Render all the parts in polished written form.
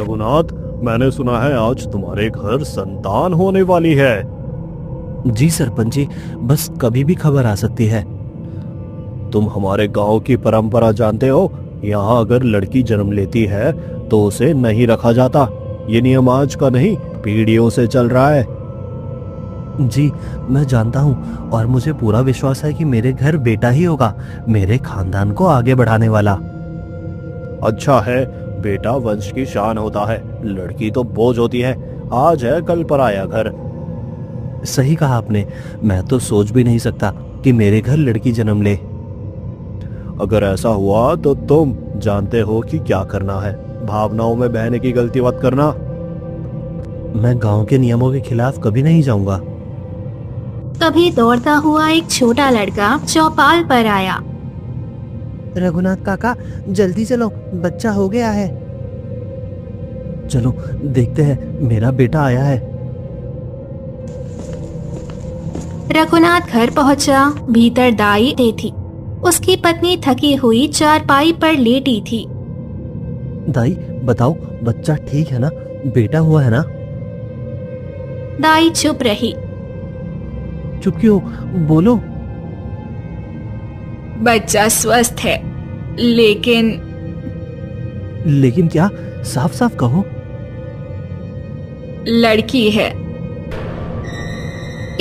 रघुनाथ, मैंने सुना है आज तुम्हारे घर संतान होने वाली है। जी सरपंच जी, बस कभी भी खबर आ सकती है। तुम हमारे गांव की परंपरा जानते हो? यहाँ अगर लड़की जन्म लेती है तो उसे नहीं रखा जाता। ये नियम आज का नहीं, पीढ़ियों से चल रहा है। जी मैं जानता हूँ, और मुझे पूरा विश्वास है कि मेरे घर बेटा ही होगा, मेरे खानदान को आगे बढ़ाने वाला। अच्छा है, बेटा वंश की शान होता है, लड़की तो बोझ होती है, आज है कल पराया घर। सही कहा आपने, मैं तो सोच भी नहीं सकता कि मेरे घर लड़की जन्म ले। अगर ऐसा हुआ तो तुम जानते हो कि क्या करना है। भावनाओं में बहने की गलती मत करना। मैं गांव के नियमों के खिलाफ कभी नहीं जाऊंगा। तभी दौड़ता हुआ एक छोटा लड़का चौपाल पर आया। रघुनाथ काका, जल्दी चलो, बच्चा हो गया है। चलो देखते हैं, मेरा बेटा आया है। रघुनाथ घर पहुंचा। भीतर दाई थी। उसकी पत्नी थकी हुई चारपाई पर लेटी थी। दाई बताओ, बच्चा ठीक है ना? बेटा हुआ है ना? दाई चुप रही। चुप क्यों? बोलो। बच्चा स्वस्थ है, लेकिन क्या? साफ साफ कहो। लड़की है।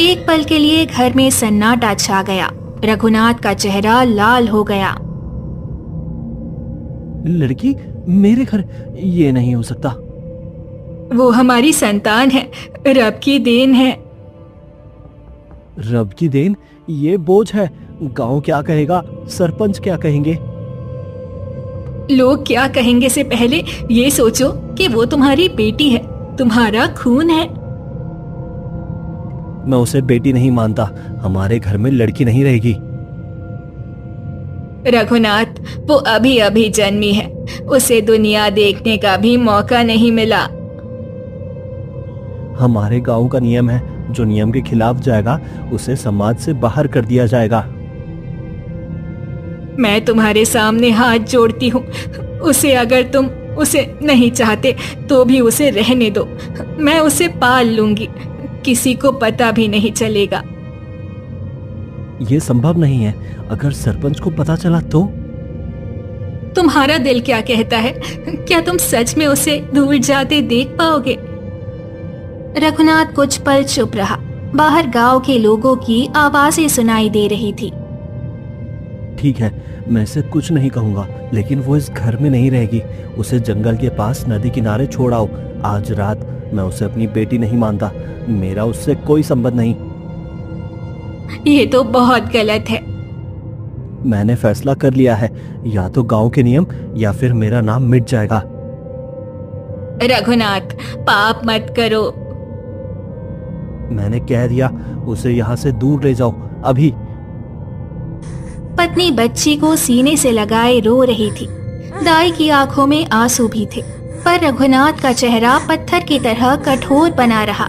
एक पल के लिए घर में सन्नाटा छा गया। रघुनाथ का चेहरा लाल हो गया। लड़की मेरे घर? ये नहीं हो सकता। वो हमारी संतान है, रब की देन है। रब की देन? ये बोझ है। गांव क्या कहेगा, सरपंच क्या कहेंगे? लोग क्या कहेंगे से पहले ये सोचो कि वो तुम्हारी बेटी है, तुम्हारा खून है। मैं उसे बेटी नहीं मानता। हमारे घर में लड़की नहीं रहेगी। रघुनाथ, वो अभी अभी जन्मी है, उसे दुनिया देखने का भी मौका नहीं मिला। हमारे गांव का नियम है, जो नियम के खिलाफ जाएगा उसे समाज से बाहर कर दिया जाएगा। मैं तुम्हारे सामने हाथ जोड़ती हूँ, उसे अगर तुम उसे नहीं चाहते तो भी उसे रहने दो। मैं उसे पाल लूंगी, किसी को पता भी नहीं चलेगा। ये संभव नहीं है। अगर सरपंच को पता चला तो? तुम्हारा दिल क्या कहता है? क्या तुम सच में उसे दूर जाते देख पाओगे? रघुनाथ कुछ पल चुप रहा। बाहर गांव के लोगों की आवाजें सुनाई दे रही थी। ठीक है, मैं इसे कुछ नहीं कहूंगा, लेकिन वो इस घर में नहीं रहेगी। उसे जंगल के पास नदी किनारे छोड़ आओ। आज रात मैं उसे अपनी बेटी नहीं मानता। मेरा उससे कोई संबंध नहीं। ये तो बहुत गलत है। मैंने फैसला कर लिया है, या तो गांव के नियम या फिर मेरा नाम मिट जाएगा। रघुनाथ, पाप मत करो। मैंने कह दिया, उसे यहाँ से दूर ले जाओ अभी। पत्नी बच्ची को सीने से लगाए रो रही थी। दाई की आंखों में आंसू भी थे, पर रघुनाथ का चेहरा पत्थर की तरह कठोर बना रहा।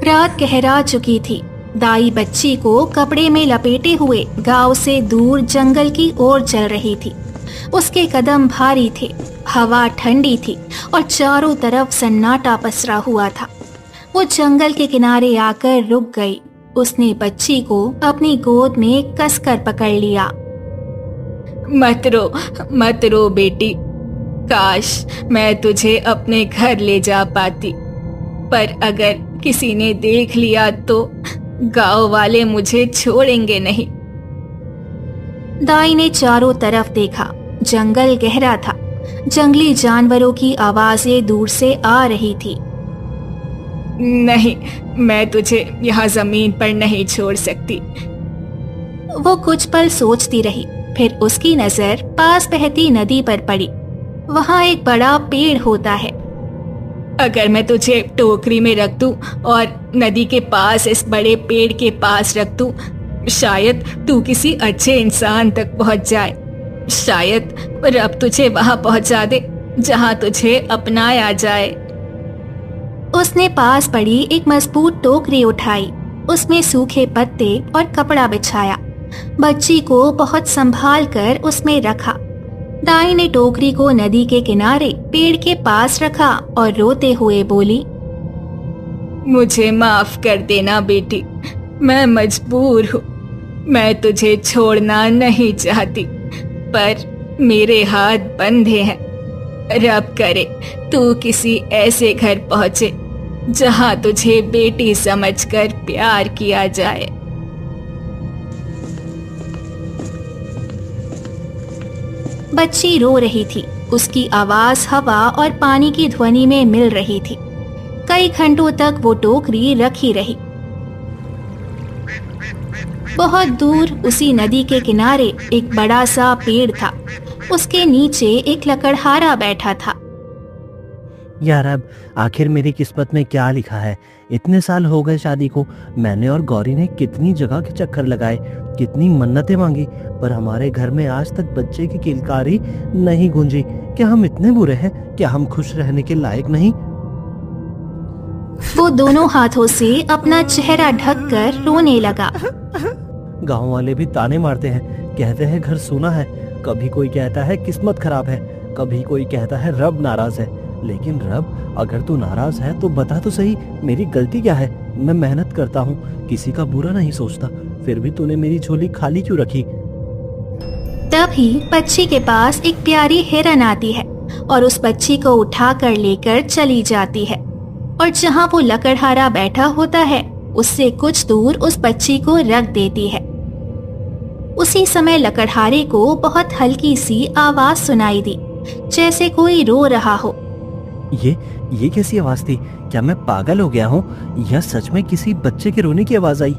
रात गहरा चुकी थी। दाई बच्ची को कपड़े में लपेटे हुए गांव से दूर जंगल की ओर चल रही थी। उसके कदम भारी थे, हवा ठंडी थी और चारों तरफ सन्नाटा पसरा हुआ था। वो जंगल के किनारे आकर रुक गई। उसने बच्ची को अपनी गोद में कसकर पकड़ लिया। मत रो बेटी। काश मैं तुझे अपने घर ले जा पाती, पर अगर किसी ने देख लिया तो गांव वाले मुझे छोड़ेंगे नहीं। दाई ने चारों तरफ देखा। जंगल गहरा था। जंगली जानवरों की आवाजें दूर से आ रही थी। नहीं, मैं तुझे यहाँ जमीन पर नहीं छोड़ सकती। वो कुछ पल सोचती रही, फिर उसकी नजर पास बहती नदी पर पड़ी। वहाँ एक बड़ा पेड़ होता है। अगर मैं तुझे टोकरी में रख दूं और नदी के पास इस बड़े पेड़ के पास रख दूं, शायद तू किसी अच्छे इंसान तक पहुंच जाए। शायद रब तुझे वहां पहुंचा दे जहां तुझे अपनाया जाए। उसने पास पड़ी एक मजबूत टोकरी उठाई, उसमें सूखे पत्ते और कपड़ा बिछाया। बच्ची को बहुत संभाल कर उसमें रखा। दाई ने टोकरी को नदी के किनारे पेड़ के पास रखा और रोते हुए बोली, मुझे माफ कर देना बेटी, मैं मजबूर हूँ। मैं तुझे छोड़ना नहीं चाहती, पर मेरे हाथ बंधे हैं। रब करे तू किसी ऐसे घर पहुँचे जहाँ तुझे बेटी समझकर प्यार किया जाए। बच्ची रो रही थी। उसकी आवाज हवा और पानी की ध्वनि में मिल रही थी। कई घंटों तक वो टोकरी रखी रही। बहुत दूर उसी नदी के किनारे एक बड़ा सा पेड़ था। उसके नीचे एक लकड़हारा बैठा था। यार अब आखिर मेरी किस्मत में क्या लिखा है। इतने साल हो गए शादी को, मैंने और गौरी ने कितनी जगह के चक्कर लगाए, कितनी मन्नतें मांगी, पर हमारे घर में आज तक बच्चे की किलकारी नहीं गूंजी। क्या हम इतने बुरे हैं? क्या हम खुश रहने के लायक नहीं? वो दोनों हाथों से अपना चेहरा ढककर रोने लगा। गांव वाले भी ताने मारते हैं, कहते हैं घर सूना है। कभी कोई कहता है किस्मत खराब है, कभी कोई कहता है रब नाराज है। लेकिन रब, अगर तू नाराज है तो बता तो सही, मेरी गलती क्या है? मैं मेहनत करता हूँ, किसी का बुरा नहीं सोचता, फिर भी तूने मेरी झोली खाली क्यों रखी? तभी बच्ची के पास एक प्यारी हिरन आती है और उस बच्ची को उठाकर लेकर चली जाती है। और जहाँ वो लकड़हारा बैठा होता है उससे कुछ दूर उस बच्ची को रख देती है। उसी समय लकड़हारे को बहुत हल्की सी आवाज सुनाई दी, जैसे कोई रो रहा हो। ये कैसी आवाज थी? क्या मैं पागल हो गया हूँ या सच में किसी बच्चे के रोने की आवाज आई?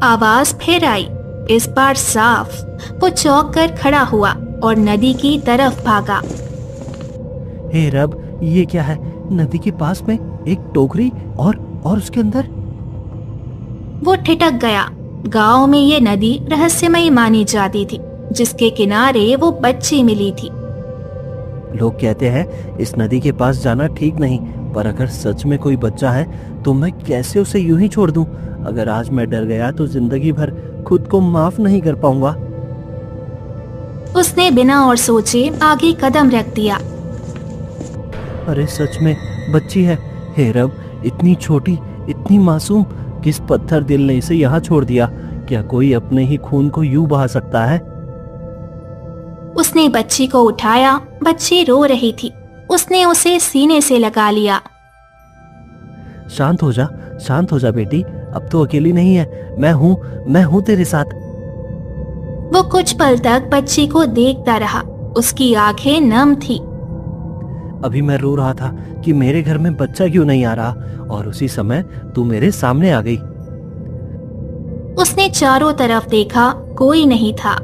आवाज फिर आई, इस बार साफ। वो चौंक कर खड़ा हुआ और नदी की तरफ भागा। हे रब, ये क्या है? नदी के पास में एक टोकरी और उसके अंदर। वो ठिठक गया। गांव में ये नदी रहस्यमयी मानी जाती थी, जिसके किनारे वो बच्ची मिली थी। लोग कहते हैं इस नदी के पास जाना ठीक नहीं, पर अगर सच में कोई बच्चा है तो मैं कैसे उसे यूं ही छोड़ दूं? अगर आज मैं डर गया तो जिंदगी भर खुद को माफ नहीं कर पाऊंगा। उसने बिना और सोचे आगे कदम रख दिया। अरे सच में बच्ची है। हे रब, इतनी छोटी, इतनी मासूम, किस पत्थर दिल ने इसे यहाँ छोड़ दिया? क्या कोई अपने ही खून को यूं बहा सकता है? उसने बच्ची को उठाया। बच्ची रो रही थी। उसने उसे सीने से लगा लिया। शांत हो जा बेटी, अब तो अकेली नहीं है। मैं हूँ तेरे साथ। वो कुछ पल तक बच्ची को देखता रहा। उसकी आंखें नम थी। अभी मैं रो रहा था कि मेरे घर में बच्चा क्यों नहीं आ रहा, और उसी समय तू मेरे सामने आ गई। उसने चारों तरफ देखा, कोई नहीं था।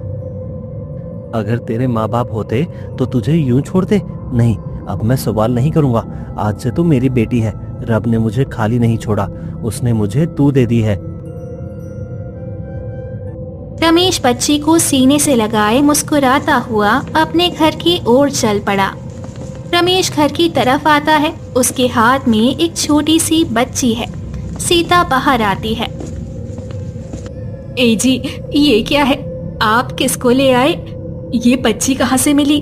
अगर तेरे माँ बाप होते तो तुझे यूं छोड़ते? नहीं, अब मैं सवाल नहीं करूंगा। आज से तू मेरी बेटी है। रब ने मुझे खाली नहीं छोड़ा, उसने मुझे तू दे दी है। रमेश बच्ची को सीने से लगाए मुस्कुराता हुआ अपने घर की ओर चल पड़ा। रमेश घर की तरफ आता है। उसके हाथ में एक छोटी सी बच्ची है। सीता बाहर आती है। ए जी, ये क्या है? आप किसको ले आए? ये बच्ची कहाँ से मिली?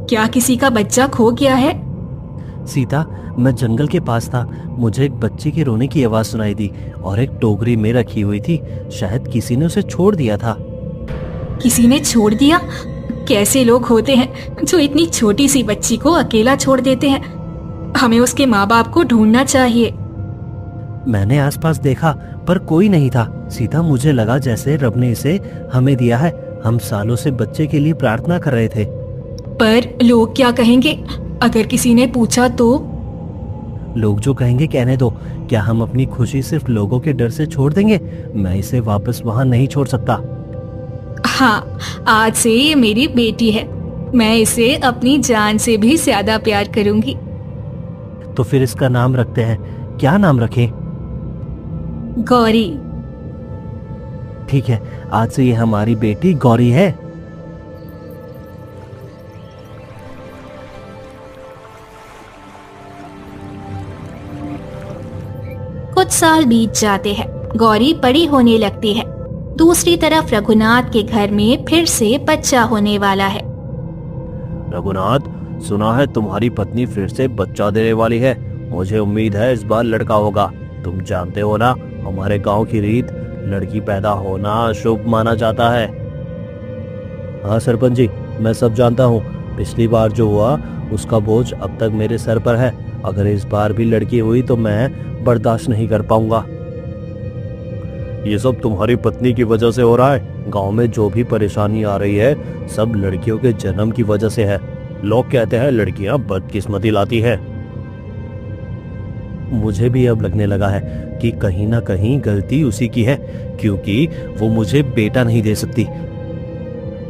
क्या किसी का बच्चा खो गया है? सीता, मैं जंगल के पास था, मुझे एक बच्ची के रोने की आवाज सुनाई दी और एक टोकरी में रखी हुई थी। शायद किसी ने उसे छोड़ दिया था। किसी ने छोड़ दिया? कैसे लोग होते हैं जो इतनी छोटी सी बच्ची को अकेला छोड़ देते हैं? हमें उसके माँ बाप को ढूंढना चाहिए। मैंने आसपास देखा पर कोई नहीं था। सीता, मुझे लगा जैसे रब ने इसे हमें दिया है। हम सालों से बच्चे के लिए प्रार्थना कर रहे थे। पर लोग क्या कहेंगे अगर किसी ने पूछा तो? लोग जो कहेंगे कहने दो। क्या हम अपनी खुशी सिर्फ लोगों के डर से छोड़ देंगे? मैं इसे वापस वहां नहीं छोड़ सकता। हाँ, आज से ये मेरी बेटी है। मैं इसे अपनी जान से भी ज्यादा प्यार करूंगी। तो फिर इसका नाम रखते हैं। क्या नाम रखें? गौरी। ठीक है, आज से ये हमारी बेटी गौरी है। कुछ साल बीत जाते हैं। गौरी बड़ी होने लगती है। दूसरी तरफ रघुनाथ के घर में फिर से बच्चा होने वाला है। रघुनाथ, सुना है तुम्हारी पत्नी फिर से बच्चा देने वाली है। मुझे उम्मीद है इस बार लड़का होगा। तुम जानते हो ना, हमारे गांव की रीत लड़की पैदा होना शुभ माना जाता है। हाँ सरपंच जी, मैं सब जानता हूँ। पिछली बार जो हुआ उसका बोझ अब तक मेरे सर पर है। अगर इस बार भी लड़की हुई तो मैं बर्दाश्त नहीं कर पाऊंगा। ये सब तुम्हारी पत्नी की वजह से हो रहा है। गांव में जो भी परेशानी आ रही है सब लड़कियों के जन्म की वजह से है। लोग कहते हैं लड़कियां बदकिस्मती लाती है। मुझे भी अब लगने लगा है कि कहीं ना कहीं गलती उसी की है, क्योंकि वो मुझे बेटा नहीं दे सकती।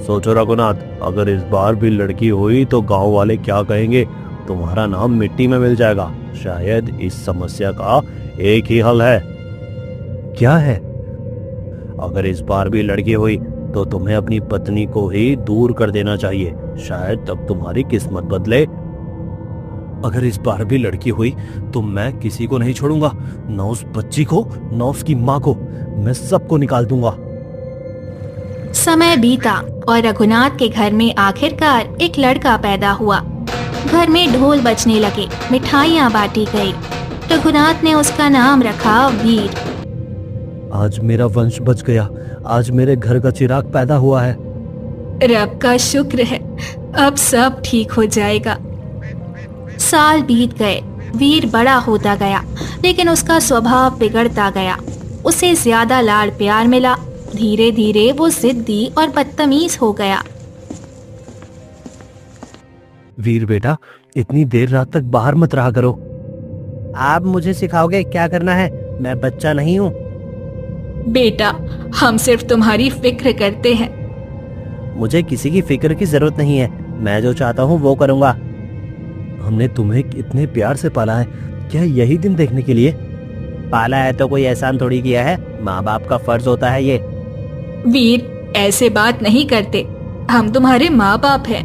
सोचो रघुनाथ, अगर इस बार भी लड़की हुई तो गांव वाले क्या कहेंगे? तुम्हारा नाम मिट्टी में मिल जाएगा। शायद इस समस्या का एक ही हल है। क्या है? अगर इस बार भी लड़की हुई तो तुम्हें अपनी पत्नी को ही दूर कर देना चाहिए। शायद तब तुम्हारी किस्मत बदले। अगर इस बार भी लड़की हुई तो मैं किसी को नहीं छोड़ूंगा, न उस बच्ची को न उसकी माँ को। मैं सबको निकाल दूंगा। समय बीता और रघुनाथ के घर में आखिरकार एक लड़का पैदा हुआ। घर में ढोल बजने लगे, मिठाइयाँ बांटी गई। रघुनाथ ने उसका नाम रखा वीर। आज मेरा वंश बच गया। आज मेरे घर का चिराग पैदा हुआ है। रब का शुक्र है, अब सब ठीक हो जाएगा। साल बीत गए। वीर बड़ा होता गया, लेकिन उसका स्वभाव बिगड़ता गया। उसे ज्यादा लाड़ प्यार मिला। धीरे धीरे वो जिद्दी और बदतमीज हो गया। वीर बेटा, इतनी देर रात तक बाहर मत रहा करो। आप मुझे सिखाओगे क्या करना है? मैं बच्चा नहीं हूँ। बेटा, हम सिर्फ तुम्हारी फिक्र करते हैं। मुझे किसी की फिक्र की जरूरत नहीं है। मैं जो चाहता हूँ वो करूँगा। हमने तुम्हें इतने प्यार से पाला है, क्या यही दिन देखने के लिए? पाला है तो कोई एहसान थोड़ी किया है। माँ बाप का फर्ज होता है ये। वीर, ऐसे बात नहीं करते। हम तुम्हारे माँ बाप हैं।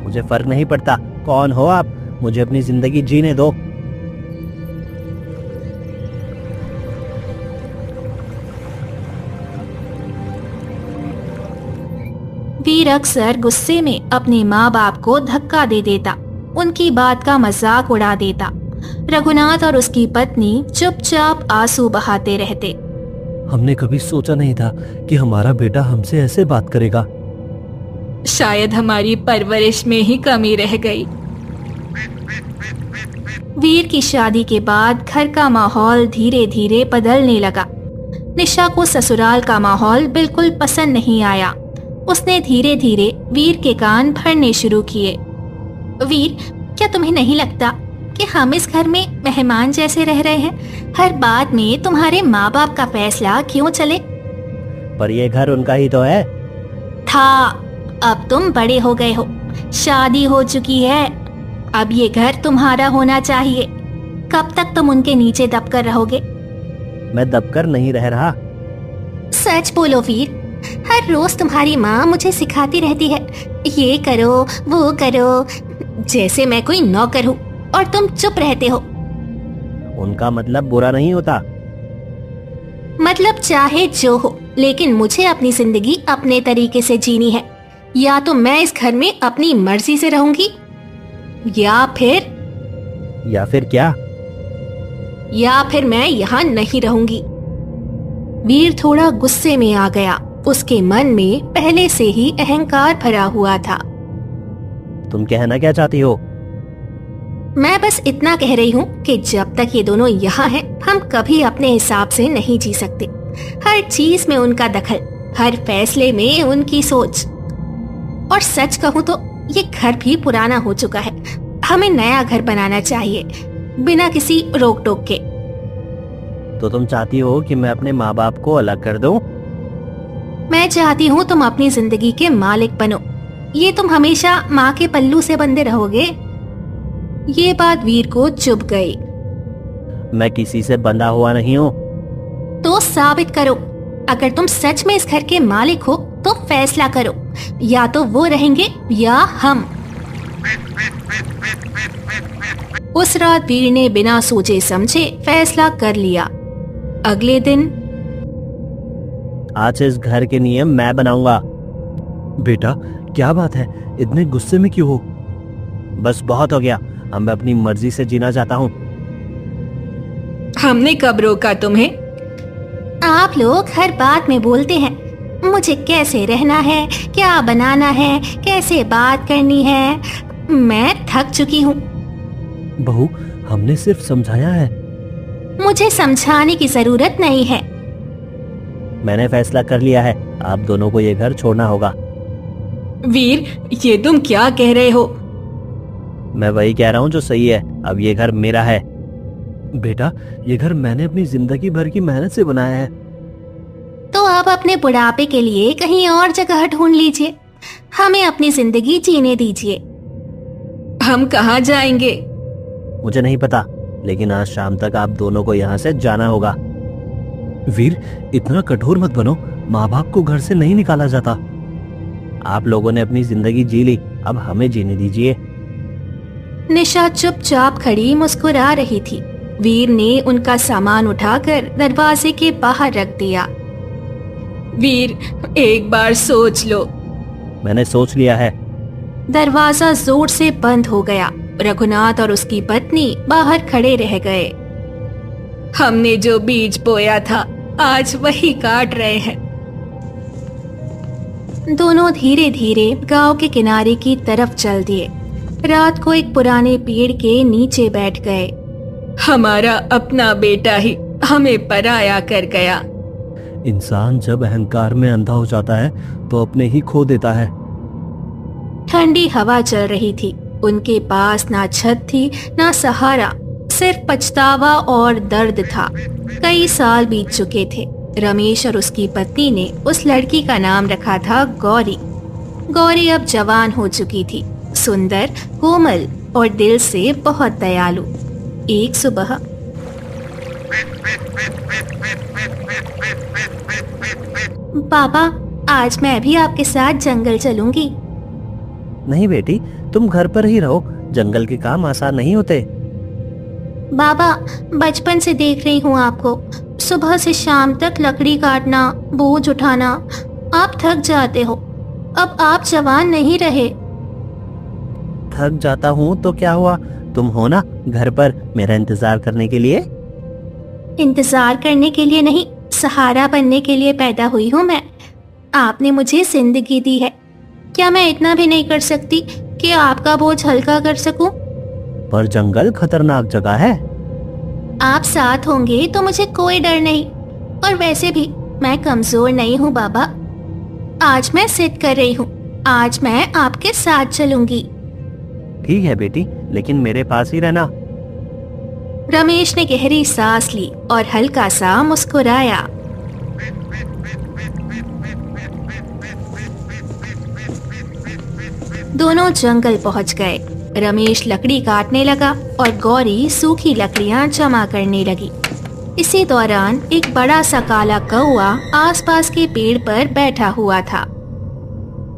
मुझे फर्क नहीं पड़ता कौन हो आप। मुझे अपनी जिंदगी जीने दो। वीर अक्सर गुस्से में अपने माँ बाप को धक्का दे देता, उनकी बात का मजाक उड़ा देता। रघुनाथ और उसकी पत्नी चुपचाप आंसू बहाते रहते। हमने कभी सोचा नहीं था कि हमारा बेटा हमसे ऐसे बात करेगा। शायद हमारी परवरिश में ही कमी रह गई। वीर की शादी के बाद घर का माहौल धीरे धीरे बदलने लगा। निशा को ससुराल का माहौल बिल्कुल पसंद नहीं आया। उसने धीरे धीरे वीर के कान भरने शुरू किए। वीर, क्या तुम्हें नहीं लगता कि हम इस घर में मेहमान जैसे रह रहे हैं? हर बात में तुम्हारे माँ बाप का फैसला क्यों चले? पर ये घर उनका ही तो है। था, अब तुम बड़े हो गए हो, शादी हो चुकी है। अब ये घर तुम्हारा होना चाहिए। कब तक तुम उनके नीचे दबकर रहोगे? मैं दबकर नहीं रह रहा। सच बोलो वीर, हर रोज तुम्हारी माँ मुझे सिखाती रहती है, ये करो वो करो, जैसे मैं कोई नौकर हूँ, और तुम चुप रहते हो। उनका मतलब बुरा नहीं होता। मतलब चाहे जो हो, लेकिन मुझे अपनी जिंदगी अपने तरीके से जीनी है। या तो मैं इस घर में अपनी मर्जी से रहूंगी, या फिर क्या? या फिर मैं यहाँ नहीं रहूंगी। वीर थोड़ा गुस्से में आ गया। उसके मन में पहले से ही अहंकार भरा हुआ था। तुम कहना क्या चाहती हो? मैं बस इतना कह रही हूँ कि जब तक ये दोनों यहाँ हैं, हम कभी अपने हिसाब से नहीं जी सकते। हर चीज में उनका दखल, हर फैसले में उनकी सोच। और सच कहूँ तो ये घर भी पुराना हो चुका है। हमें नया घर बनाना चाहिए, बिना किसी रोक टोक के। तो तुम चाहती हो कि मैं अपने माँ बाप को अलग कर दूं? मैं चाहती हूँ तुम अपनी जिंदगी के मालिक बनो। ये तुम हमेशा माँ के पल्लू से बंधे रहोगे? ये बात वीर को चुभ गई। मैं किसी से बंधा हुआ नहीं हूँ। तो साबित करो। अगर तुम सच में इस घर के मालिक हो तो फैसला करो, या तो वो रहेंगे या हम। उस रात वीर ने बिना सोचे समझे फैसला कर लिया। अगले दिन, आज इस घर के नियम मैं बनाऊंगा। बेटा, क्या बात है? इतने गुस्से में क्यों हो? बस बहुत हो गया। अब मैं अपनी मर्जी से जीना चाहता हूँ। हमने कब रोका तुम्हें? आप लोग हर बात में बोलते हैं मुझे कैसे रहना है, क्या बनाना है, कैसे बात करनी है। मैं थक चुकी हूँ। बहू, हमने सिर्फ समझाया है। मुझे समझाने की जरूरत नहीं है। मैंने फैसला कर लिया है, आप दोनों को ये घर छोड़ना होगा। वीर, ये तुम क्या कह रहे हो? मैं वही कह रहा हूँ जो सही है। अब ये घर मेरा है। बेटा, ये घर मैंने अपनी जिंदगी भर की मेहनत से बनाया है। तो आप अपने बुढ़ापे के लिए कहीं और जगह ढूंढ लीजिए। हमें अपनी जिंदगी जीने दीजिए। हम कहाँ जाएंगे? मुझे नहीं पता, लेकिन आज शाम तक आप दोनों को यहाँ से जाना होगा। वीर, इतना कठोर मत बनो। माँ बाप को घर से नहीं निकाला जाता। आप लोगों ने अपनी जिंदगी जी ली, अब हमें जीने दीजिए। निशा चुपचाप खड़ी मुस्कुरा रही थी। वीर ने उनका सामान उठाकर दरवाजे के बाहर रख दिया। वीर, एक बार सोच लो। मैंने सोच लिया है। दरवाजा जोर से बंद हो गया। रघुनाथ और उसकी पत्नी बाहर खड़े रह गए। हमने जो बीज बोया था आज वही काट रहे हैं। दोनों धीरे धीरे गांव के किनारे की तरफ चल दिए। रात को एक पुराने पेड़ के नीचे बैठ गए। हमारा अपना बेटा ही हमें पराया कर गया। इंसान जब अहंकार में अंधा हो जाता है तो अपने ही खो देता है। ठंडी हवा चल रही थी। उनके पास ना छत थी ना सहारा, सिर्फ पछतावा और दर्द था। कई साल बीत चुके थे। रमेश और उसकी पत्नी ने उस लड़की का नाम रखा था गौरी। गौरी अब जवान हो चुकी थी, सुंदर, कोमल और दिल से बहुत दयालु। एक सुबह पापा, आज मैं भी आपके साथ जंगल चलूंगी। नहीं बेटी, तुम घर पर ही रहो। जंगल के काम आसान नहीं होते। बाबा, बचपन से देख रही हूँ आपको। सुबह से शाम तक लकड़ी काटना, बोझ उठाना, आप थक जाते हो। अब आप जवान नहीं रहे। थक जाता हूँ तो क्या हुआ? तुम हो ना घर पर मेरा इंतजार करने के लिए। इंतजार करने के लिए नहीं, सहारा बनने के लिए पैदा हुई हूँ मैं। आपने मुझे जिंदगी दी है। क्या मैं इतना भी नहीं कर सकती कि आपका बोझ हल्का कर सकूं? पर जंगल खतरनाक जगह है। आप साथ होंगे तो मुझे कोई डर नहीं। और वैसे भी मैं कमजोर नहीं हूँ बाबा। आज मैं जिद कर रही हूँ। आज मैं आपके साथ चलूंगी। ठीक है बेटी, लेकिन मेरे पास ही रहना। रमेश ने गहरी सांस ली और हल्का सा मुस्कुराया। दोनों जंगल पहुंच गए। रमेश लकड़ी काटने लगा और गौरी सूखी लकड़ियां जमा करने लगी। इसी दौरान एक बड़ा सा काला कौवा आसपास के पेड़ पर बैठा हुआ था।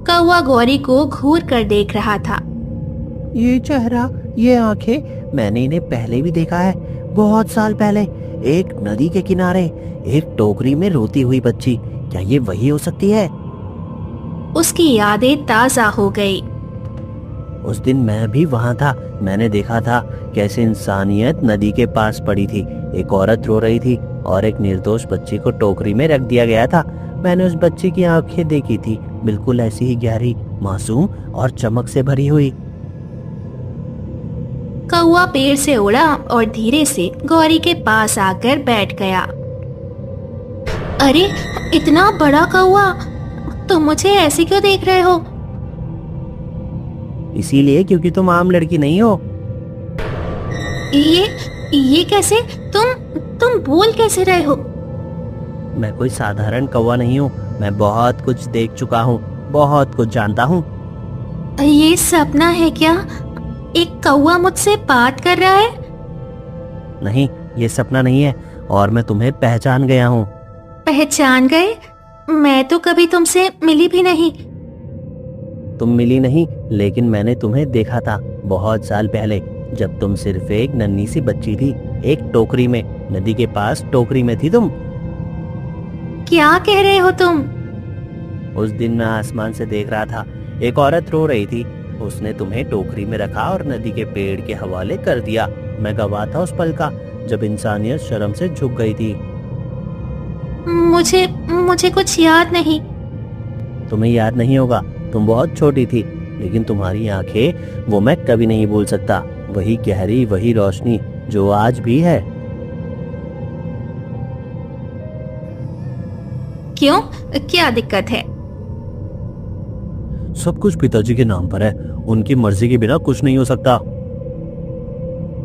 कौवा गौरी को घूर कर देख रहा था। ये चेहरा, ये आंखें, मैंने इन्हें पहले भी देखा है। बहुत साल पहले एक नदी के किनारे एक टोकरी में रोती हुई बच्ची। क्या ये वही हो सकती है? उसकी यादें ताजा हो गई। उस दिन मैं भी वहाँ था। मैंने देखा था कैसे इंसानियत नदी के पास पड़ी थी। एक औरत रो रही थी और एक निर्दोष बच्ची को टोकरी में रख दिया गया था। मैंने उस बच्ची की आंखें देखी थी, बिल्कुल ऐसी ही गहरी, मासूम और चमक से भरी हुई। कौवा पेड़ से उड़ा और धीरे से गौरी के पास आकर बैठ गया। अरे, इतना बड़ा कौवा, तुम मुझे ऐसे क्यों देख रहे हो? इसीलिए क्योंकि तुम आम लड़की नहीं हो। ये कैसे? तुम बोल कैसे रहे हो? मैं कोई साधारण कौवा नहीं हूँ। मैं बहुत कुछ देख चुका हूँ, बहुत कुछ जानता हूँ। ये सपना है क्या? एक कौवा मुझसे बात कर रहा है? नहीं, ये सपना नहीं है और मैं तुम्हें पहचान गया हूँ। पहचान गए? मैं तो कभी तुमसे मिली भी नहीं। तुम मिली नहीं, लेकिन मैंने तुम्हें देखा था बहुत साल पहले, जब तुम सिर्फ एक नन्ही सी बच्ची थी। एक टोकरी में, नदी के पास टोकरी में थी तुम। क्या कह रहे हो तुम? उस दिन मैं आसमान से देख रहा था, एक औरत रो रही थी। उसने तुम्हें टोकरी में रखा और नदी के पेड़ के हवाले कर दिया। मैं गवाह था उस पल का, जब इंसानियत शर्म से झुक गई थी। मुझे कुछ याद नहीं। तुम्हें याद नहीं होगा, तुम बहुत छोटी थी, लेकिन तुम्हारी आंखें, वो मैं कभी नहीं भूल सकता। वही गहरी, वही रोशनी जो आज भी है। क्यों, क्या दिक्कत है? सब कुछ पिताजी के नाम पर है, उनकी मर्जी के बिना कुछ नहीं हो सकता।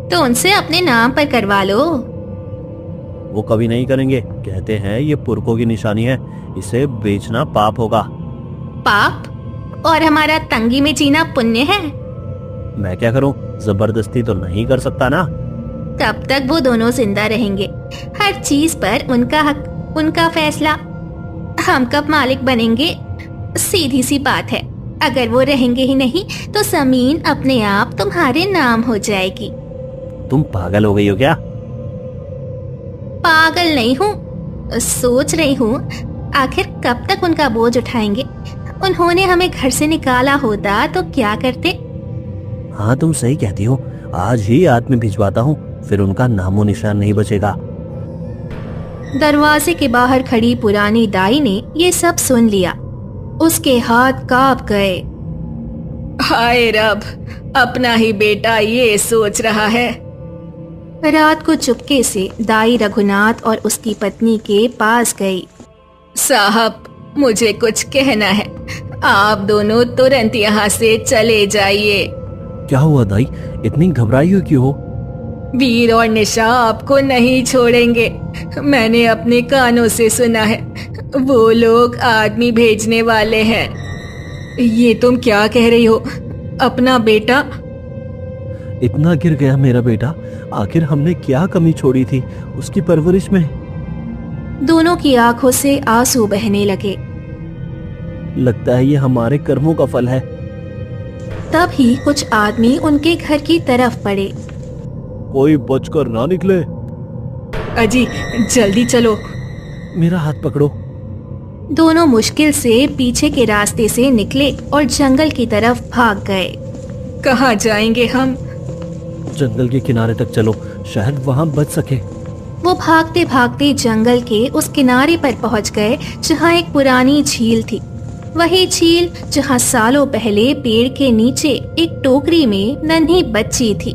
तो उनसे अपने नाम पर करवा लो। वो कभी नहीं करेंगे, कहते हैं ये पुरखों की निशानी है, इसे बेचना पाप होगा। पाप? और हमारा तंगी में जीना पुण्य है। मैं क्या करूं, जबरदस्ती तो नहीं कर सकता ना। तब तक वो दोनों जिंदा रहेंगे, हर चीज पर उनका हक, उनका फैसला। हम कब मालिक बनेंगे? सीधी सी बात है, अगर वो रहेंगे ही नहीं तो जमीन अपने आप तुम्हारे नाम हो जाएगी। तुम पागल हो गई हो क्या? पागल नहीं हूँ, सोच रही हूँ आखिर कब तक उनका बोझ उठाएंगे। उन्होंने हमें घर से निकाला होता तो क्या करते? हाँ, तुम सही कहती हो, आज ही आदमी भिजवाता हूँ, फिर उनका नामो निशान नहीं बचेगा। दरवाजे के बाहर खड़ी पुरानी दाई ने ये सब सुन लिया। उसके हाथ कांप गए। हाय रब, अपना ही बेटा ये सोच रहा है। रात को चुपके से दाई रघुनाथ और उसकी पत्नी के पास गई। साहब, मुझे कुछ कहना है, आप दोनों तुरंत यहाँ से चले जाइए। क्या हुआ दाई, इतनी घबराई हुई क्यों हो? वीर और निशा आपको नहीं छोड़ेंगे। मैंने अपने कानों से सुना है, वो लोग आदमी भेजने वाले हैं। ये तुम क्या कह रही हो? अपना बेटा? इतना गिर गया मेरा बेटा, आखिर हमने क्या कमी छोड़ी थी उसकी परवरिश में? दोनों की आंखों से आंसू बहने लगे। लगता है ये हमारे कर्मों का फल है। तब ही कुछ आदमी उनके घर की तरफ बढ़े। कोई बचकर ना निकले। अजी, जल्दी चलो। मेरा हाथ पकड़ो। दोनों मुश्किल से पीछे के रास्ते से निकले और जंगल की तरफ भाग गए। कहाँ जाएंगे हम? जंगल के किनारे तक चलो, शायद वहाँ बच सके। वो भागते भागते जंगल के उस किनारे पर पहुंच गए जहाँ एक पुरानी झील थी। वही झील जहाँ सालों पहले पेड़ के नीचे एक टोकरी में नन्ही बच्ची थी।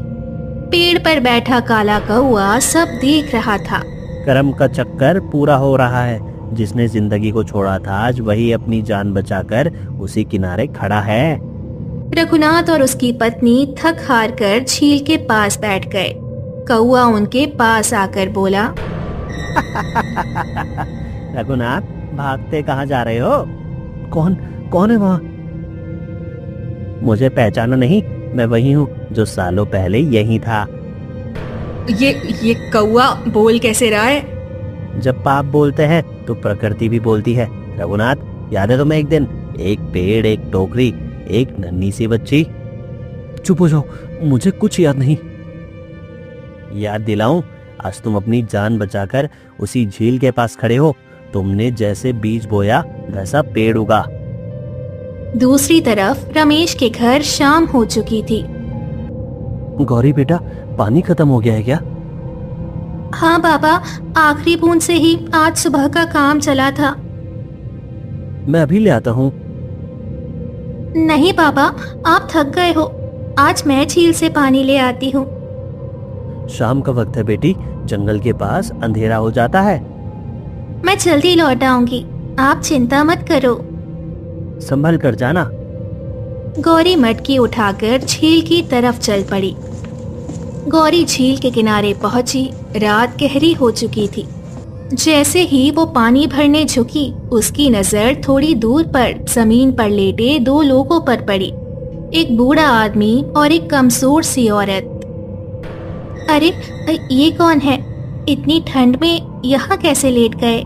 पेड़ पर बैठा काला कौआ सब देख रहा था। कर्म का चक्कर पूरा हो रहा है। जिसने जिंदगी को छोड़ा था, आज वही अपनी जान बचाकर उसी किनारे खड़ा है। रघुनाथ और उसकी पत्नी थक हार कर झील के पास बैठ गए। कौआ उनके पास आकर बोला, रघुनाथ, भागते कहाँ जा रहे हो? कौन है वहाँ? मुझे पहचाना नहीं? मैं वही हूँ जो सालों पहले यही था। ये कौआ बोल कैसे रहा है? जब पाप बोलते हैं तो प्रकृति भी बोलती है। रघुनाथ, याद है तुम्हें एक दिन, एक पेड़, एक टोकरी, एक नन्ही सी बच्ची? चुप हो जाओ, मुझे कुछ याद नहीं। याद दिलाऊं, आज तुम अपनी जान बचाकर उसी झील के पास खड़े हो। तुमने जैसे बीज बोया वैसा पेड़ उगा। दूसरी तरफ रमेश के घर शाम हो चुकी थी। गौरी बेटा, पानी खत्म हो गया है क्या? हाँ बाबा, आखिरी बूंद से ही आज सुबह का काम चला था। मैं अभी ले आता हूँ। नहीं बाबा, आप थक गए हो, आज मैं झील से पानी ले आती हूँ। शाम का वक्त है बेटी, जंगल के पास अंधेरा हो जाता है। मैं जल्दी लौट आऊंगी, आप चिंता मत करो। संभल कर जाना। गौरी मटकी उठाकर झील की तरफ चल पड़ी। गौरी झील के किनारे पहुंची। रात गहरी हो चुकी थी। जैसे ही वो पानी भरने झुकी, उसकी नजर थोड़ी दूर पर जमीन पर लेटे दो लोगों पर पड़ी, एक बूढ़ा आदमी और एक कमजोर सी औरत। अरे, ये कौन है? इतनी ठंड में यहाँ कैसे लेट गए?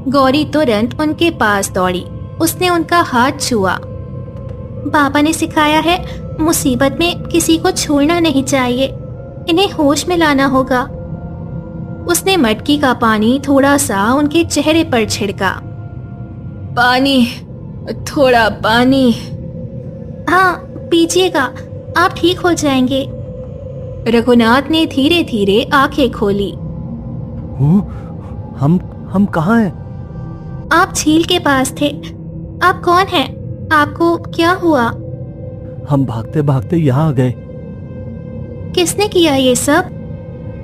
गौरी तुरंत उनके पास दौड़ी। उसने उनका हाथ छुआ। बाबा ने सिखाया है, मुसीबत में किसी को छोड़ना नहीं चाहिए, इन्हें होश में लाना होगा। उसने मटकी का पानी थोड़ा सा उनके चेहरे पर छिड़का। पानी, थोड़ा पानी। हाँ पीजिएगा, आप ठीक हो जाएंगे। रघुनाथ ने धीरे धीरे आंखें खोली। हम कहाँ हैं? आप झील के पास थे। आप कौन हैं? आपको क्या हुआ? हम भागते भागते यहाँ आ गए। किसने किया ये सब?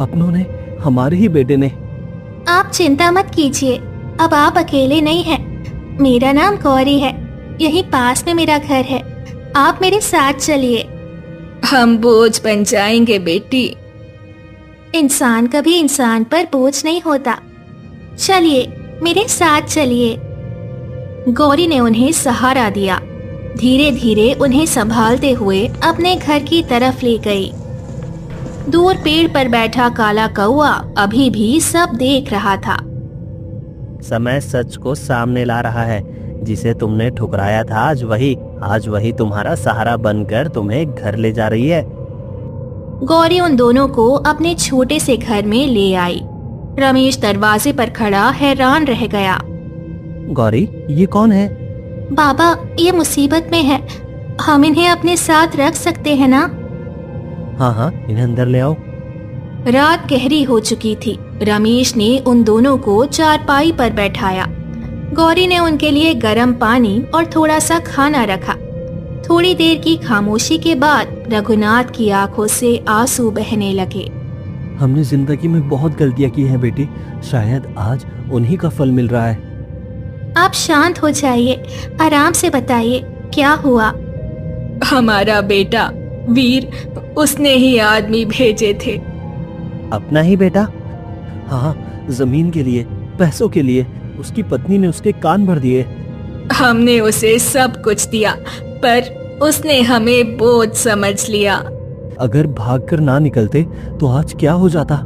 अपनों ने, हमारे ही बेटे ने। आप चिंता मत कीजिए, अब आप अकेले नहीं हैं। मेरा नाम गौरी है, यहीं पास में मेरा घर है। आप मेरे साथ चलिए। हम बोझ बन जाएंगे बेटी। इंसान कभी इंसान पर बोझ नहीं होता। चलिए मेरे साथ चलिए। गौरी ने उन्हें सहारा दिया, धीरे धीरे उन्हें संभालते हुए अपने घर की तरफ ले गई। दूर पेड़ पर बैठा काला कौआ अभी भी सब देख रहा था। समय सच को सामने ला रहा है। जिसे तुमने ठुकराया था आज वही तुम्हारा सहारा बनकर तुम्हें घर ले जा रही है। गौरी उन दोनों को अपने छोटे से घर में ले आई। रमेश दरवाजे पर खड़ा हैरान रह गया। गौरी, ये कौन है? बाबा, ये मुसीबत में है, हम इन्हें अपने साथ रख सकते हैं ना? हाँ, इन्हें अंदर ले आओ। रात गहरी हो चुकी थी। रमेश ने उन दोनों को चारपाई पर बैठाया। गौरी ने उनके लिए गर्म पानी और थोड़ा सा खाना रखा। थोड़ी देर की खामोशी के बाद रघुनाथ की आंखों से आंसू बहने लगे। हमने जिंदगी में बहुत गलतियां की हैं बेटी, शायद आज उन्हीं का फल मिल रहा है। आप शांत हो जाइए, आराम से बताइए क्या हुआ। हमारा बेटा वीर, उसने ही आदमी भेजे थे। अपना ही बेटा? हाँ, जमीन के लिए, पैसों के लिए उसकी पत्नी ने उसके कान भर दिए। हमने उसे सब कुछ दिया, पर उसने हमें बोझ समझ लिया। अगर भागकर ना निकलते तो आज क्या हो जाता?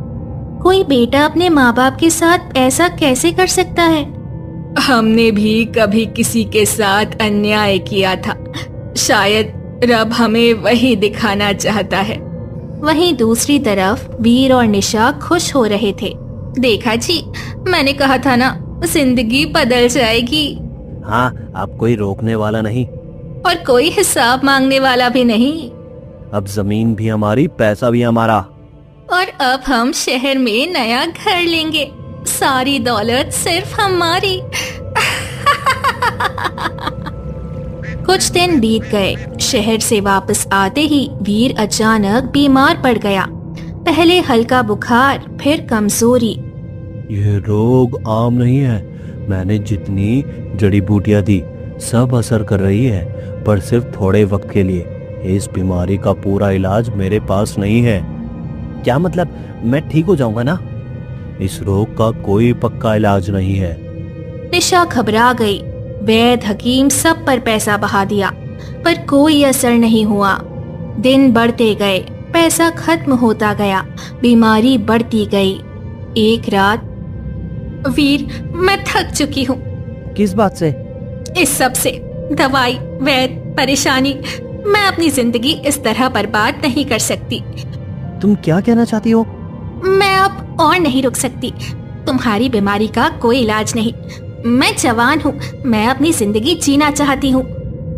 कोई बेटा अपने माँ बाप के साथ ऐसा कैसे कर सकता है? हमने भी कभी किसी के साथ अन्याय किया था। शायद रब हमें वही दिखाना चाहता है। वहीं दूसरी तरफ वीर और निशा खुश हो रहे थे। देखा जी, मैंने कहा था ना, जिंदगी बदल जाएगी। हाँ, अब कोई रोकने वाला नहीं और कोई हिसाब मांगने वाला भी नहीं। अब जमीन भी हमारी, पैसा भी हमारा। और अब हम शहर में नया घर लेंगे, सारी दौलत सिर्फ हमारी। कुछ दिन बीत गए। शहर से वापस आते ही वीर अचानक बीमार पड़ गया। पहले हल्का बुखार, फिर कमजोरी। ये रोग आम नहीं है। मैंने जितनी जड़ी बूटियां दी सब असर कर रही है, पर सिर्फ थोड़े वक्त के लिए। इस बीमारी का पूरा इलाज मेरे पास नहीं है। क्या मतलब? मैं ठीक हो जाऊंगा ना? इस रोग का कोई पक्का इलाज नहीं है। निशा घबरा गई। वैद्य हकीम सब पर पैसा बहा दिया, पर कोई असर नहीं हुआ। दिन बढ़ते गए, पैसा खत्म होता गया, बीमारी बढ़ती गई। एक रात, वीर, मैं थक चुकी हूँ। किस बात से? इस सब से। दवाई, वैद्य, परेशानी। मैं अपनी जिंदगी इस तरह बर्बाद नहीं कर सकती। तुम क्या कहना चाहती हो? मैं अब और नहीं रुक सकती। तुम्हारी बीमारी का कोई इलाज नहीं। मैं जवान हूँ, मैं अपनी जिंदगी जीना चाहती हूँ।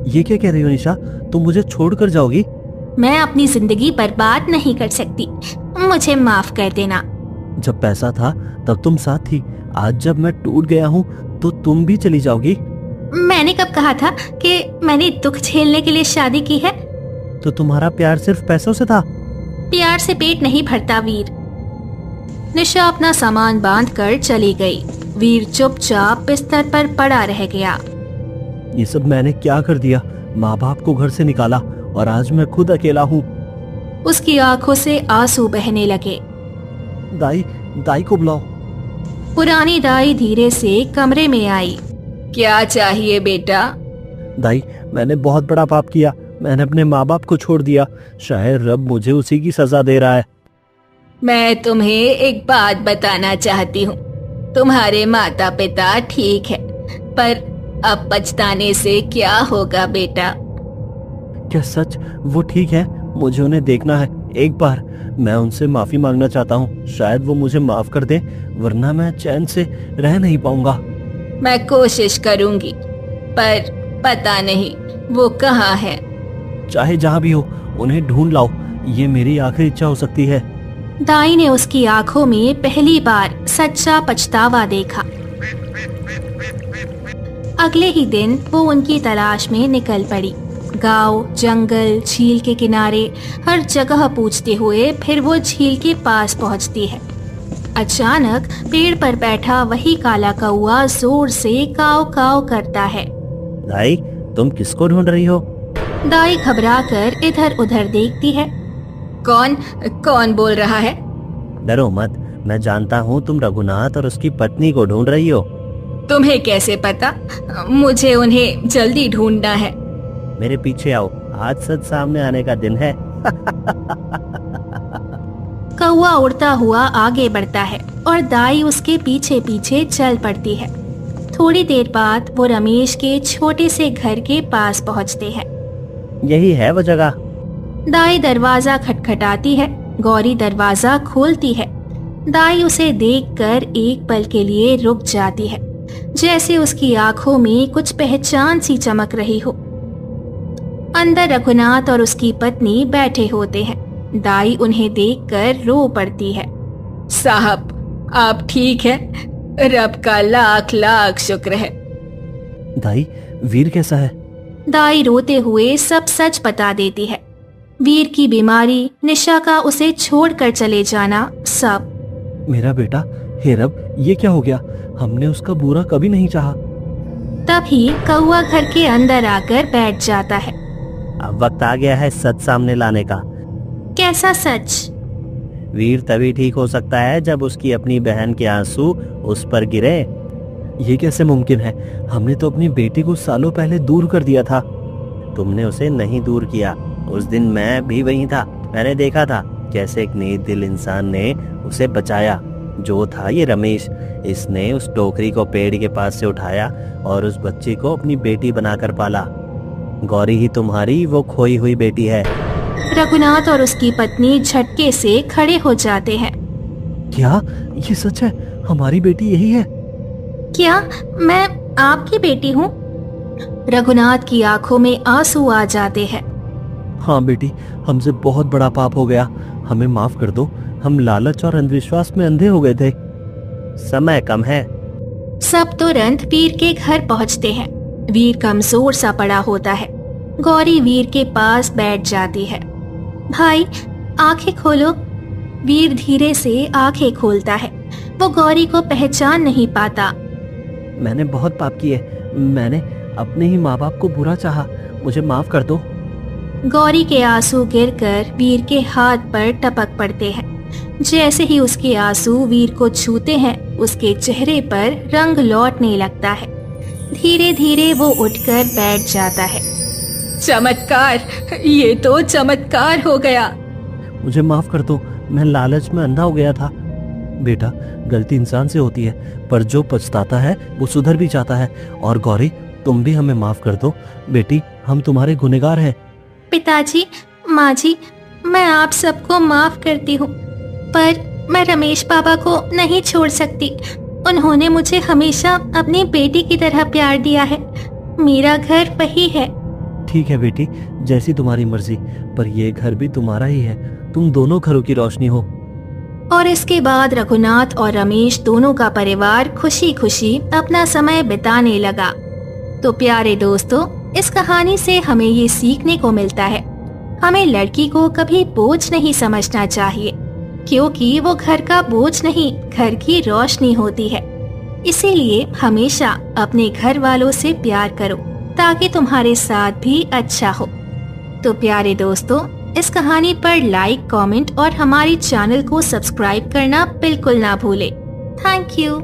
ये क्या कह रही हो निशा? तुम मुझे छोड़कर जाओगी? मैं अपनी जिंदगी बर्बाद नहीं कर सकती, मुझे माफ कर देना। जब पैसा था तब तुम साथ थी, आज जब मैं टूट गया हूँ तो तुम भी चली जाओगी? मैंने कब कहा था कि मैंने दुख झेलने के लिए शादी की है? तो तुम्हारा प्यार सिर्फ पैसों से था? प्यार से पेट नहीं भरता वीर। निशा अपना सामान बांध कर चली गई। वीर चुपचाप बिस्तर पर पड़ा रह गया। ये सब मैंने क्या कर दिया? माँ बाप को घर से निकाला और आज मैं खुद अकेला हूँ। उसकी आंखों से आंसू बहने लगे। दाई को बुलाओ। पुरानी दाई धीरे से कमरे में आई। क्या चाहिए बेटा? दाई, मैंने बहुत बड़ा पाप किया। मैंने अपने माँ बाप को छोड़ दिया। शायद रब मुझे उसी की सजा दे रहा है। मैं तुम्हें एक बात बताना चाहती हूँ। तुम्हारे माता पिता ठीक है, पर अब पछताने से क्या होगा बेटा? क्या सच वो ठीक है? मुझे उन्हें देखना है एक बार। मैं उनसे माफी मांगना चाहता हूँ। शायद वो मुझे माफ कर दे, वरना मैं चैन से रह नहीं पाऊंगा। मैं कोशिश करूंगी, पर पता नहीं वो कहाँ है। चाहे जहाँ भी हो उन्हें ढूंढ लाओ, ये मेरी आखिरी इच्छा हो सकती है। दाई ने उसकी आंखों में पहली बार सच्चा पछतावा देखा। अगले ही दिन वो उनकी तलाश में निकल पड़ी। गांव, जंगल, झील के किनारे हर जगह पूछते हुए फिर वो झील के पास पहुंचती है। अचानक पेड़ पर बैठा वही काला कौआ जोर से काव काव करता है। दाई, तुम किसको ढूंढ रही हो? दाई घबराकर इधर उधर देखती है। कौन कौन बोल रहा है? डरो मत, मैं जानता हूँ तुम रघुनाथ और उसकी पत्नी को ढूंढ रही हो। तुम्हें कैसे पता? मुझे उन्हें जल्दी ढूंढना है। मेरे पीछे आओ, आज सच सामने आने का दिन है। कौवा उड़ता हुआ आगे बढ़ता है और दाई उसके पीछे पीछे चल पड़ती है। थोड़ी देर बाद वो रमेश के छोटे से घर के पास पहुंचते हैं। यही है वो जगह। दाई दरवाजा खटखटाती है। गौरी दरवाजा खोलती है। दाई उसे देखकर एक पल के लिए रुक जाती है, जैसे उसकी आंखों में कुछ पहचान सी चमक रही हो। अंदर रघुनाथ और उसकी पत्नी बैठे होते हैं। दाई उन्हें देखकर रो पड़ती है। साहब, आप ठीक हैं? रब का लाख लाख शुक्र है। दाई, वीर कैसा है? दाई रोते हुए सब सच बता देती है। वीर की बीमारी, निशा का उसे छोड़कर चले जाना, सब। मेरा बेटा, हे रब, ये क्या हो गया? हमने उसका बुरा कभी नहीं चाहा। तभी कौवा घर के अंदर आकर बैठ जाता है। अब वक्त आ गया है सच सामने लाने का। कैसा सच? वीर तभी ठीक हो सकता है जब उसकी अपनी बहन के आंसू उस पर गिरे। ये कैसे मुमकिन है? हमने तो अपनी बेटी को सालों पहले दूर कर दिया था। तुमने उसे नहीं दूर किया। उस दिन मैं भी वहीं था। मैंने देखा था कैसे एक नेक दिल इंसान ने उसे बचाया। जो था ये रमेश। इसने उस टोकरी को पेड़ के पास से उठाया और उस बच्ची को अपनी बेटी बनाकर पाला। गौरी ही तुम्हारी वो खोई हुई बेटी है। रघुनाथ और उसकी पत्नी झटके से खड़े हो जाते हैं। क्या ये सच है? हमारी बेटी यही है? क्या मैं आपकी बेटी हूँ? रघुनाथ की आंखों में आंसू आ जाते हैं। हाँ बेटी, हमसे बहुत बड़ा पाप हो गया, हमें माफ कर दो। हम लालच और अंधविश्वास में अंधे हो गए थे। समय कम है। सब तुरंत वीर के घर पहुँचते हैं। वीर कमजोर सा पड़ा होता है। गौरी वीर के पास बैठ जाती है। भाई, आंखें खोलो। वीर धीरे से आंखें खोलता है। वो गौरी को पहचान नहीं पाता। मैंने बहुत पाप किए। मैंने अपने ही माँ बाप को बुरा चाहा। मुझे माफ कर दो। गौरी के आंसू गिरकर वीर के हाथ पर टपक पड़ते हैं। जैसे ही उसके आंसू वीर को छूते हैं, उसके चेहरे पर रंग लौटने लगता है। धीरे धीरे वो उठकर बैठ जाता है। चमत्कार! ये तो चमत्कार हो गया। मुझे माफ कर दो, मैं लालच में अंधा हो गया था। बेटा, गलती इंसान से होती है, पर जो पछताता है वो सुधर भी जाता है। और गौरी, तुम भी हमें माफ कर दो। बेटी, हम तुम्हारे गुनहगार हैं। पिताजी, माँ जी, मैं आप सबको माफ करती हूँ, पर मैं रमेश बाबा को नहीं छोड़ सकती। उन्होंने मुझे हमेशा अपनी बेटी की तरह प्यार दिया है। मेरा घर वही है। ठीक है बेटी, जैसी तुम्हारी मर्जी, पर ये घर भी तुम्हारा ही है। तुम दोनों घरों की रोशनी हो। और इसके बाद रघुनाथ और रमेश दोनों का परिवार खुशी खुशी अपना समय बिताने लगा। तो प्यारे दोस्तों, इस कहानी से हमें ये सीखने को मिलता है, हमें लड़की को कभी बोझ नहीं समझना चाहिए, क्योंकि वो घर का बोझ नहीं, घर की रोशनी होती है। इसीलिए हमेशा अपने घर वालों से प्यार करो, ताकि तुम्हारे साथ भी अच्छा हो। तो प्यारे दोस्तों, इस कहानी पर लाइक, कमेंट और हमारे चैनल को सब्सक्राइब करना बिल्कुल ना भूले। Thank you.